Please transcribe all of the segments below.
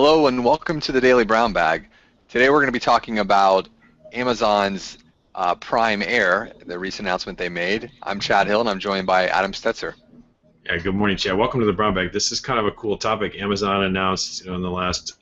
Hello and welcome to the Daily Brown Bag. Today we're going to be talking about Amazon's Prime Air, the recent announcement they made. I'm Chad Hill and I'm joined by Adam Stetzer. Yeah, good morning, Chad. Welcome to the Brown Bag. This is kind of a cool topic. Amazon announced, in the last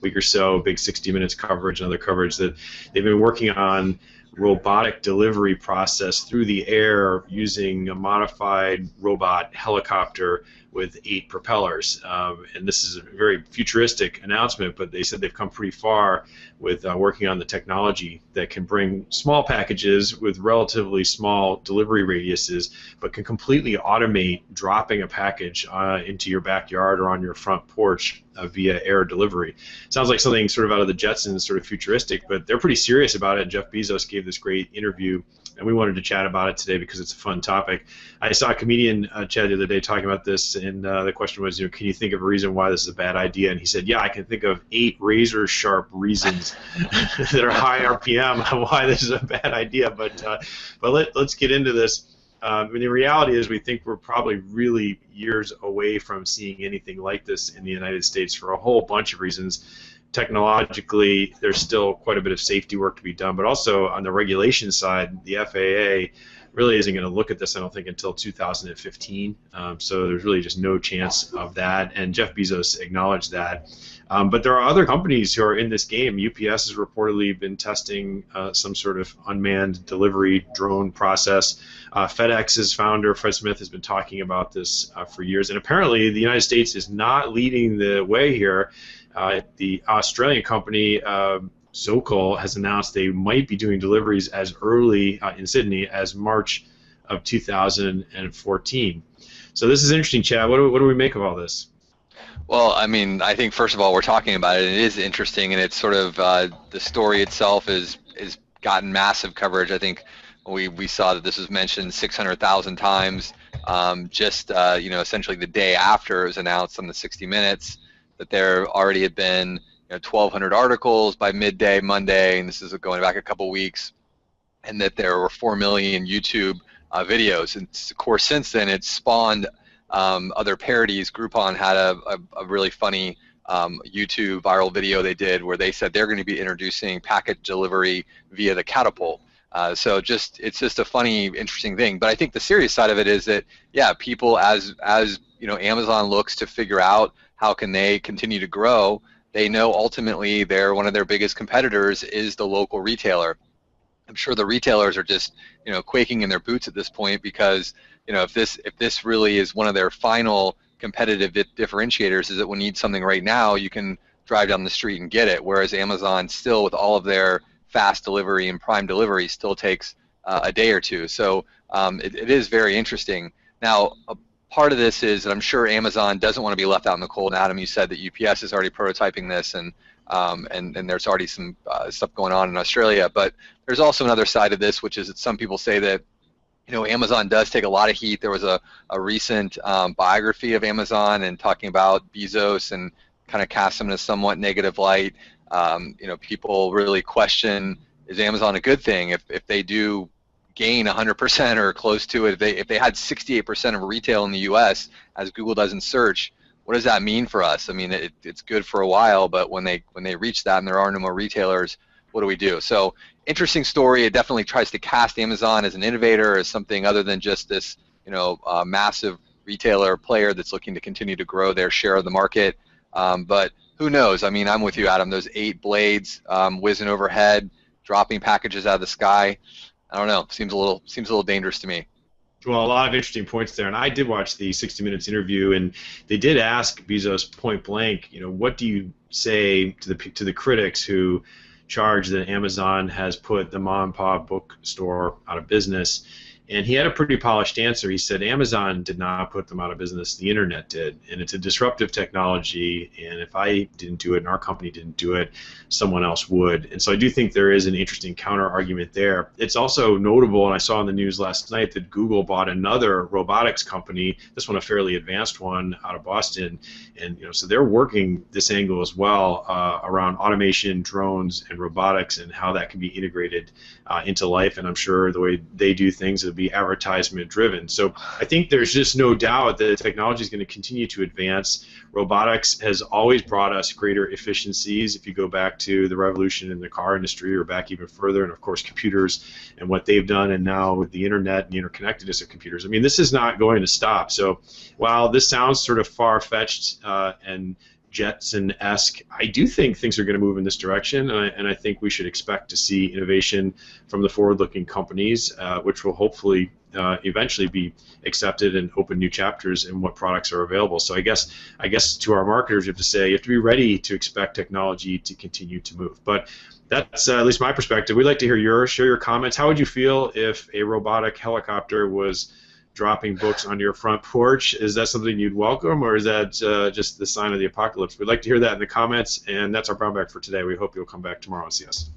week or so, big 60 Minutes coverage and other coverage that they've been working on robotic delivery process through the air using a modified robot helicopter with 8 propellers. And this is a very futuristic announcement, but they said they've come pretty far with working on the technology that can bring small packages with relatively small delivery radiuses, but can completely automate dropping a package into your backyard or on your front porch via air delivery. Sounds like something sort of out of the Jetsons, sort of futuristic, but they're pretty serious about it. Jeff Bezos gave this great interview, and we wanted to chat about it today because it's a fun topic. I saw a comedian, Chad, the other day talking about this, and the question was, can you think of a reason why this is a bad idea? And he said, yeah, I can think of 8 razor-sharp reasons that are high RPM of why this is a bad idea. But let's get into this. The reality is we think we're probably really years away from seeing anything like this in the United States for a whole bunch of reasons. Technologically, there's still quite a bit of safety work to be done, but also on the regulation side, the FAA really isn't going to look at this, I don't think, until 2015. So there's really just no chance of that, and Jeff Bezos acknowledged that. But there are other companies who are in this game. UPS has reportedly been testing some sort of unmanned delivery drone process. FedEx's founder, Fred Smith, has been talking about this for years, and apparently the United States is not leading the way here. The Australian company Zocol has announced they might be doing deliveries as early in Sydney as March of 2014. So this is interesting, Chad. What do we make of all this? Well, I think first of all we're talking about it. It is interesting, and it's sort of the story itself is gotten massive coverage. I think we saw that this was mentioned 600,000 times. Essentially the day after it was announced on the 60 Minutes. That there already had been 1,200 articles by midday Monday, and this is going back a couple weeks, and that there were 4 million YouTube videos. And of course, since then, it's spawned other parodies. Groupon had a really funny YouTube viral video they did where they said they're going to be introducing package delivery via the catapult. So it's just a funny, interesting thing. But I think the serious side of it is that, yeah, people as Amazon looks to figure out how can they continue to grow, they know ultimately one of their biggest competitors is the local retailer. I'm sure the retailers are just quaking in their boots at this point because if this really is one of their final competitive differentiators, is that when you need something right now, you can drive down the street and get it, whereas Amazon still, with all of their fast delivery and prime delivery, still takes a day or two. So it is very interesting. Now, part of this is that I'm sure Amazon doesn't want to be left out in the cold. And Adam, you said that UPS is already prototyping this, and there's already some stuff going on in Australia. But there's also another side of this, which is that some people say that Amazon does take a lot of heat. There was a recent biography of Amazon and talking about Bezos and kind of cast him in a somewhat negative light. People really question, is Amazon a good thing if they do gain 100% or close to it? If they had 68% of retail in the U.S. as Google does in search, what does that mean for us? I mean, it's good for a while, but when they reach that and there are no more retailers, what do we do? So interesting story. It definitely tries to cast Amazon as an innovator, as something other than just this massive retailer player that's looking to continue to grow their share of the market. But who knows? I mean, I'm with you, Adam. Those 8 blades whizzing overhead, dropping packages out of the sky. I don't know. Seems a little dangerous to me. Well, a lot of interesting points there, and I did watch the 60 Minutes interview, and they did ask Bezos point blank, what do you say to the critics who charge that Amazon has put the mom and pop bookstore out of business? And he had a pretty polished answer. He said, Amazon did not put them out of business, the internet did. And it's a disruptive technology, and if I didn't do it and our company didn't do it, someone else would. And so I do think there is an interesting counter argument there. It's also notable, and I saw in the news last night, that Google bought another robotics company, this one a fairly advanced one out of Boston. And so they're working this angle as well around automation, drones, and robotics, and how that can be integrated into life. And I'm sure the way they do things be advertisement driven. So I think there's just no doubt that technology is going to continue to advance. Robotics has always brought us greater efficiencies. If you go back to the revolution in the car industry or back even further, and of course computers and what they've done, and now with the internet and the interconnectedness of computers, I mean, this is not going to stop. So while this sounds sort of far-fetched and Jetson-esque, I do think things are going to move in this direction, and I think we should expect to see innovation from the forward-looking companies, which will hopefully eventually be accepted and open new chapters in what products are available. So I guess to our marketers, you have to be ready to expect technology to continue to move. But that's at least my perspective. We'd like to hear yours. Share your comments. How would you feel if a robotic helicopter was dropping books on your front porch? Is that something you'd welcome, or is that just the sign of the apocalypse? We'd like to hear that in the comments, and that's our Brown Bag for today. We hope you'll come back tomorrow and see us.